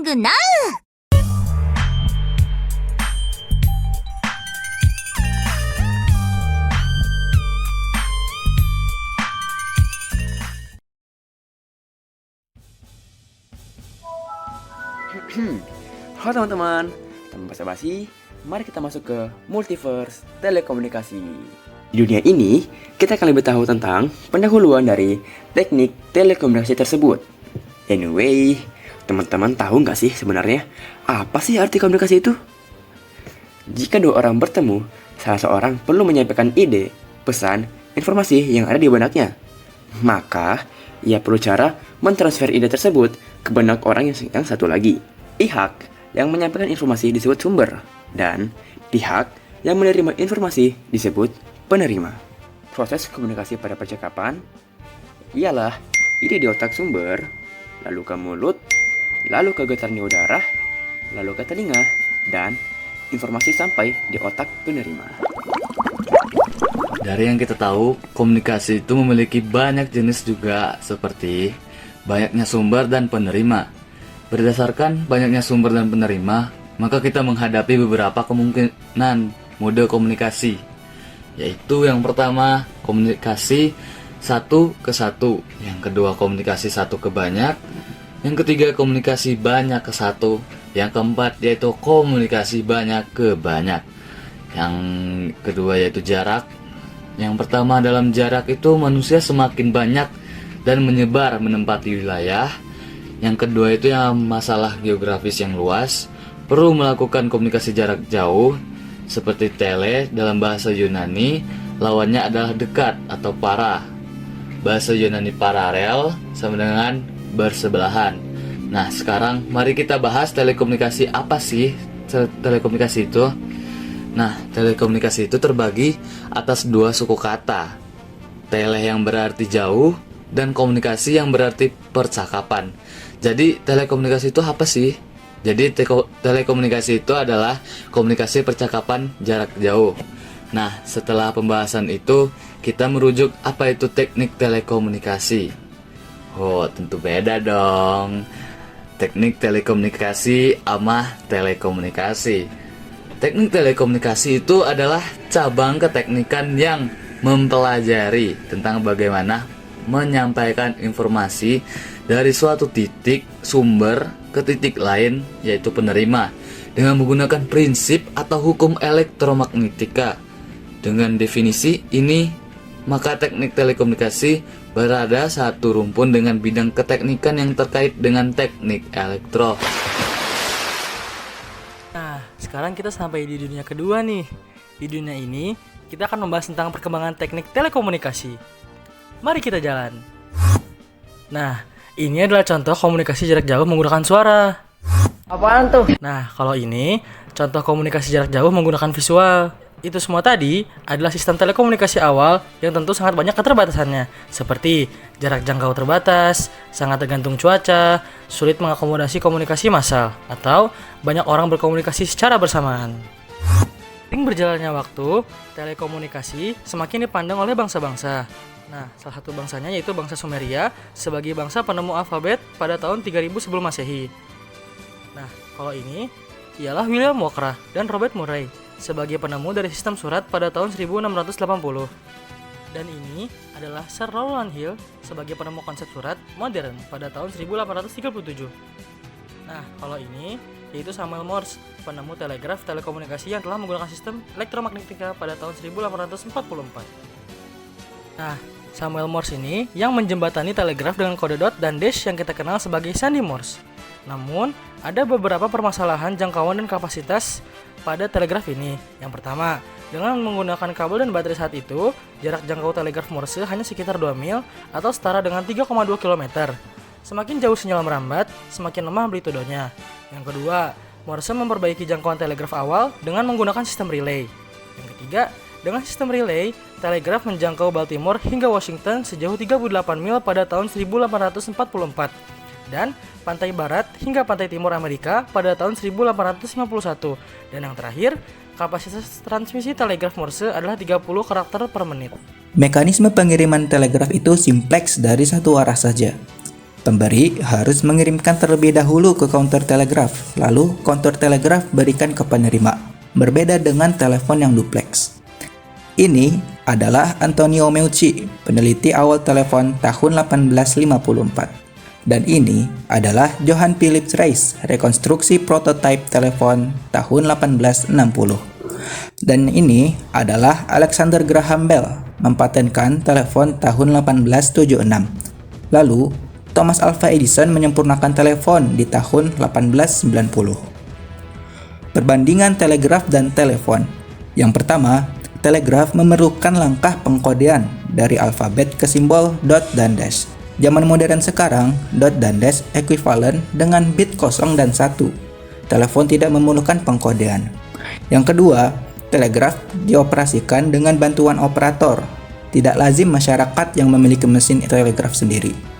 ングナウ。Halo teman-teman, tanpa basa-basi, mari kita masuk ke Multiverse Telekomunikasi. Di dunia ini, kita akan lebih tahu tentang pendahuluan dari teknik telekomunikasi tersebut. Anyway, teman-teman tahu nggak sih sebenarnya apa sih arti komunikasi itu? Jika dua orang bertemu, salah seorang perlu menyampaikan ide, pesan, informasi yang ada di benaknya. Maka, ia perlu cara mentransfer ide tersebut ke benak orang yang satu lagi. Pihak yang menyampaikan informasi disebut sumber, dan pihak yang menerima informasi disebut penerima. Proses komunikasi pada percakapan ialah ide di otak sumber, lalu ke mulut, lalu ke getaran udara, lalu ke telinga, dan informasi sampai di otak penerima. Dari yang kita tahu, komunikasi itu memiliki banyak jenis juga, seperti banyaknya sumber dan penerima. Berdasarkan banyaknya sumber dan penerima, maka kita menghadapi beberapa kemungkinan mode komunikasi, yaitu yang pertama, komunikasi satu ke satu, yang kedua komunikasi satu ke banyak, yang ketiga komunikasi banyak ke satu, yang keempat yaitu komunikasi banyak ke banyak, yang kedua yaitu jarak. Yang pertama, dalam jarak itu manusia semakin banyak dan menyebar menempati wilayah. Yang kedua itu yang masalah geografis yang luas, perlu melakukan komunikasi jarak jauh, seperti tele dalam bahasa Yunani, lawannya adalah dekat atau para. Bahasa Yunani paralel sama dengan bersebelahan. Nah, sekarang mari kita bahas telekomunikasi. Apa sih telekomunikasi itu? Nah, telekomunikasi itu terbagi atas dua suku kata. Tele yang berarti jauh dan komunikasi yang berarti percakapan. Jadi telekomunikasi itu apa sih? Jadi telekomunikasi itu adalah komunikasi percakapan jarak jauh. Nah, setelah pembahasan itu, kita merujuk apa itu teknik telekomunikasi. Oh, tentu beda dong. Teknik telekomunikasi sama telekomunikasi. Teknik telekomunikasi itu adalah cabang keteknikan yang mempelajari tentang bagaimana menyampaikan informasi dari suatu titik sumber ke titik lain, yaitu penerima, dengan menggunakan prinsip atau hukum elektromagnetika. Dengan definisi ini, maka teknik telekomunikasi berada satu rumpun dengan bidang keteknikan yang terkait dengan teknik elektro. Nah, sekarang kita sampai di dunia kedua nih. Di dunia ini, kita akan membahas tentang perkembangan teknik telekomunikasi. Mari kita jalan. Nah, ini adalah contoh komunikasi jarak jauh menggunakan suara. Apaan tuh? Nah, kalau ini contoh komunikasi jarak jauh menggunakan visual. Itu semua tadi adalah sistem telekomunikasi awal yang tentu sangat banyak keterbatasannya, seperti jarak jangkau terbatas, sangat tergantung cuaca, sulit mengakomodasi komunikasi massal, atau banyak orang berkomunikasi secara bersamaan. Seiring berjalannya waktu, telekomunikasi semakin dipandang oleh bangsa-bangsa. Nah, salah satu bangsanya yaitu bangsa Sumeria sebagai bangsa penemu alfabet pada tahun 3000 sebelum Masehi. Nah, kalau ini ialah William Wokra dan Robert Murray sebagai penemu dari sistem surat pada tahun 1680. Dan ini adalah Sir Rowland Hill sebagai penemu konsep surat modern pada tahun 1837. Nah, kalau ini yaitu Samuel Morse, penemu telegraf telekomunikasi yang telah menggunakan sistem elektromagnetika pada tahun 1844. Nah, Samuel Morse ini yang menjembatani telegraf dengan kode dot dan dash yang kita kenal sebagai sandi Morse. Namun, ada beberapa permasalahan jangkauan dan kapasitas pada telegraf ini. Yang pertama, dengan menggunakan kabel dan baterai saat itu, jarak jangkau telegraf Morse hanya sekitar 2 mil atau setara dengan 3,2 km. Semakin jauh sinyal merambat, semakin lemah amplitudonya. Yang kedua, Morse memperbaiki jangkauan telegraf awal dengan menggunakan sistem relay. Yang ketiga, dengan sistem relay, telegraf menjangkau Baltimore hingga Washington sejauh 38 mil pada tahun 1844 dan pantai barat hingga pantai timur Amerika pada tahun 1851. Dan yang terakhir, kapasitas transmisi telegraf Morse adalah 30 karakter per menit. Mekanisme pengiriman telegraf itu simplex dari satu arah saja. Pemberi harus mengirimkan terlebih dahulu ke counter telegraf, lalu counter telegraf berikan ke penerima. Berbeda dengan telepon yang duplex. Ini adalah Antonio Meucci, peneliti awal telepon tahun 1854. Dan ini adalah Johann Philipp Reis, rekonstruksi prototipe telepon tahun 1860. Dan ini adalah Alexander Graham Bell, mempatenkan telepon tahun 1876. Lalu, Thomas Alva Edison menyempurnakan telepon di tahun 1890. Perbandingan telegraf dan telepon. Yang pertama, telegraf memerlukan langkah pengkodean dari alfabet ke simbol dot dan dash. Zaman modern sekarang, dot dan dash ekuivalen dengan bit 0 dan 1. Telepon tidak memerlukan pengkodean. Yang kedua, telegraf dioperasikan dengan bantuan operator. Tidak lazim masyarakat yang memiliki mesin telegraf sendiri.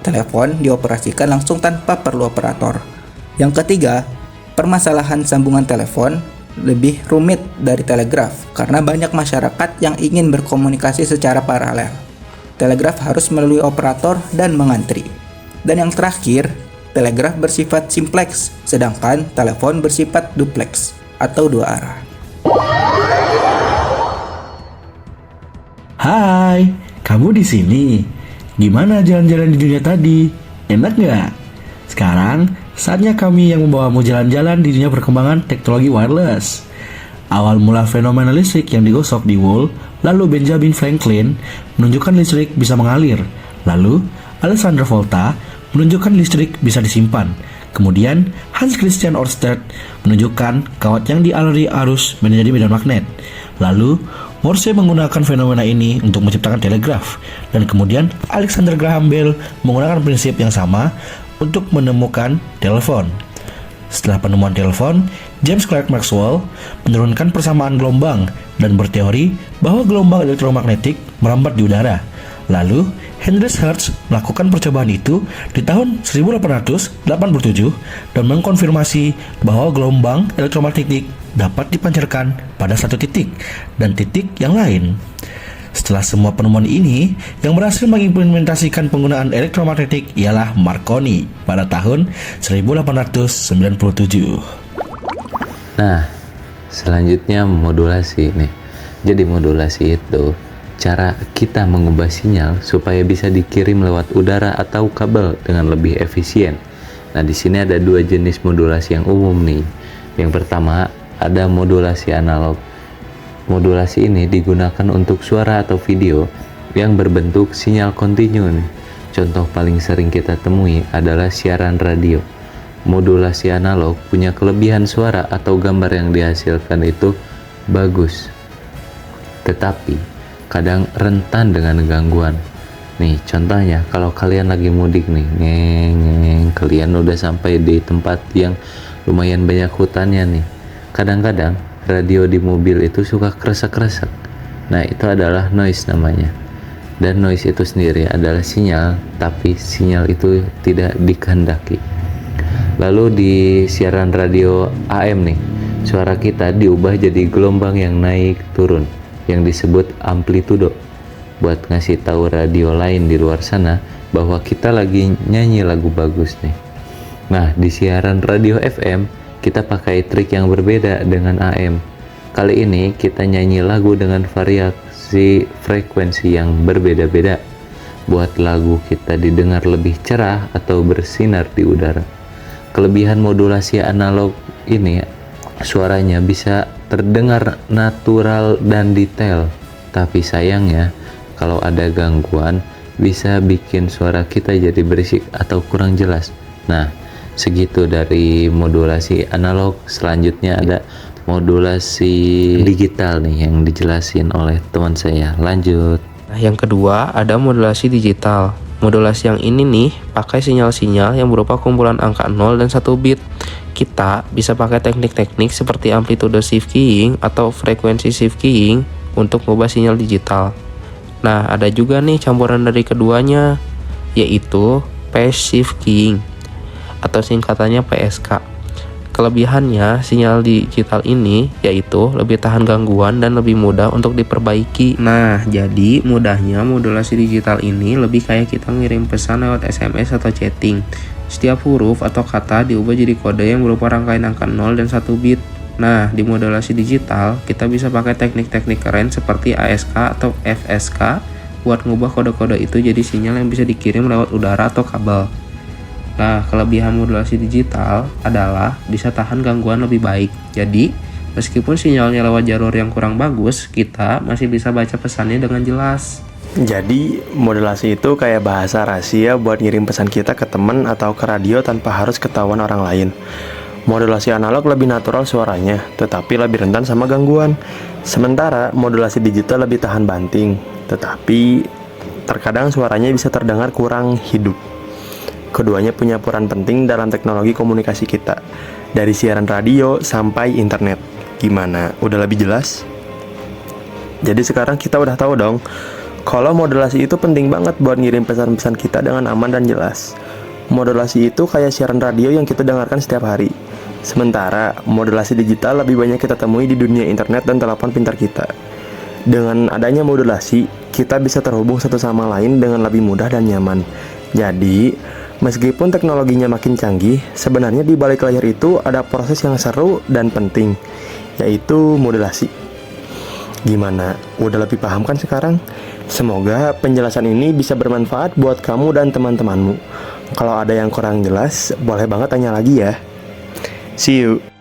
Telepon dioperasikan langsung tanpa perlu operator. Yang ketiga, permasalahan sambungan telepon lebih rumit dari telegraf karena banyak masyarakat yang ingin berkomunikasi secara paralel. Telegraf harus melalui operator dan mengantri. Dan yang terakhir, telegraf bersifat simplex, sedangkan telepon bersifat duplex atau dua arah. Hai, kamu di sini. Gimana jalan-jalan di dunia tadi? Enak nggak? Sekarang, saatnya kami yang membawamu jalan-jalan di dunia perkembangan teknologi wireless. Awal mula fenomena listrik yang digosok di Wall, lalu Benjamin Franklin menunjukkan listrik bisa mengalir. Lalu, Alexander Volta menunjukkan listrik bisa disimpan. Kemudian, Hans Christian Ørsted menunjukkan kawat yang dialiri arus menjadi medan magnet. Lalu, Morse menggunakan fenomena ini untuk menciptakan telegraf, dan kemudian Alexander Graham Bell menggunakan prinsip yang sama untuk menemukan telepon. Setelah penemuan telepon, James Clerk Maxwell menurunkan persamaan gelombang dan berteori bahwa gelombang elektromagnetik merambat di udara. Lalu, Henry Hertz melakukan percobaan itu di tahun 1887 dan mengkonfirmasi bahwa gelombang elektromagnetik dapat dipancarkan pada satu titik dan titik yang lain. Setelah semua penemuan ini, yang berhasil mengimplementasikan penggunaan elektromagnetik ialah Marconi pada tahun 1897. Nah, selanjutnya modulasi nih. Jadi modulasi itu cara kita mengubah sinyal supaya bisa dikirim lewat udara atau kabel dengan lebih efisien. Nah, di sini ada dua jenis modulasi yang umum nih. Yang pertama, ada modulasi analog. Modulasi ini digunakan untuk suara atau video yang berbentuk sinyal kontinu nih. Contoh paling sering kita temui adalah siaran radio. Modulasi analog punya kelebihan suara atau gambar yang dihasilkan itu bagus, tetapi kadang rentan dengan gangguan. Nih contohnya, kalau kalian lagi mudik nih, kalian udah sampai di tempat yang lumayan banyak hutannya nih. Kadang-kadang radio di mobil itu suka kresek-kresek. Nah, itu adalah noise namanya. Dan noise itu sendiri adalah sinyal, tapi sinyal itu tidak dikehendaki. Lalu di siaran radio AM nih, suara kita diubah jadi gelombang yang naik turun, yang disebut amplitudo, buat ngasih tahu radio lain di luar sana bahwa kita lagi nyanyi lagu bagus nih. Nah, di siaran radio FM kita pakai trik yang berbeda dengan AM. Kali ini kita nyanyi lagu dengan variasi frekuensi yang berbeda-beda, buat lagu kita didengar lebih cerah atau bersinar di udara. Kelebihan modulasi analog ini, suaranya bisa terdengar natural dan detail, tapi sayangnya kalau ada gangguan bisa bikin suara kita jadi berisik atau kurang jelas. Nah, segitu dari modulasi analog. Selanjutnya ada modulasi digital nih yang dijelasin oleh teman saya. Lanjut. Nah, yang kedua ada modulasi digital. Modulasi yang ini nih pakai sinyal-sinyal yang berupa kumpulan angka 0 dan 1 bit. Kita bisa pakai teknik-teknik seperti amplitude shift keying atau frekuensi shift keying untuk mengubah sinyal digital. Nah, ada juga nih campuran dari keduanya, yaitu phase shift keying atau singkatannya PSK. kelebihannya sinyal digital ini yaitu lebih tahan gangguan dan lebih mudah untuk diperbaiki. Nah, jadi mudahnya modulasi digital ini lebih kayak kita ngirim pesan lewat SMS atau chatting. Setiap huruf atau kata diubah jadi kode yang berupa rangkaian angka 0 dan 1 bit. Nah, di modulasi digital, kita bisa pakai teknik-teknik keren seperti ASK atau FSK buat ngubah kode-kode itu jadi sinyal yang bisa dikirim lewat udara atau kabel. Nah, kelebihan modulasi digital adalah bisa tahan gangguan lebih baik. Jadi, meskipun sinyalnya lewat jalur yang kurang bagus, kita masih bisa baca pesannya dengan jelas. Jadi, modulasi itu kayak bahasa rahasia buat ngirim pesan kita ke teman atau ke radio tanpa harus ketahuan orang lain. Modulasi analog lebih natural suaranya, tetapi lebih rentan sama gangguan. Sementara modulasi digital lebih tahan banting, tetapi terkadang suaranya bisa terdengar kurang hidup. Keduanya punya peran penting dalam teknologi komunikasi kita, dari siaran radio sampai internet. Gimana? Udah lebih jelas? Jadi sekarang kita udah tahu dong, kalau modulasi itu penting banget buat ngirim pesan-pesan kita dengan aman dan jelas. Modulasi itu kayak siaran radio yang kita dengarkan setiap hari. Sementara modulasi digital lebih banyak kita temui di dunia internet dan telepon pintar kita. Dengan adanya modulasi, kita bisa terhubung satu sama lain dengan lebih mudah dan nyaman. Jadi, meskipun teknologinya makin canggih, sebenarnya di balik layar itu ada proses yang seru dan penting, yaitu modulasi. Gimana? Udah lebih paham kan sekarang? Semoga penjelasan ini bisa bermanfaat buat kamu dan teman-temanmu. Kalau ada yang kurang jelas, boleh banget tanya lagi ya. See you.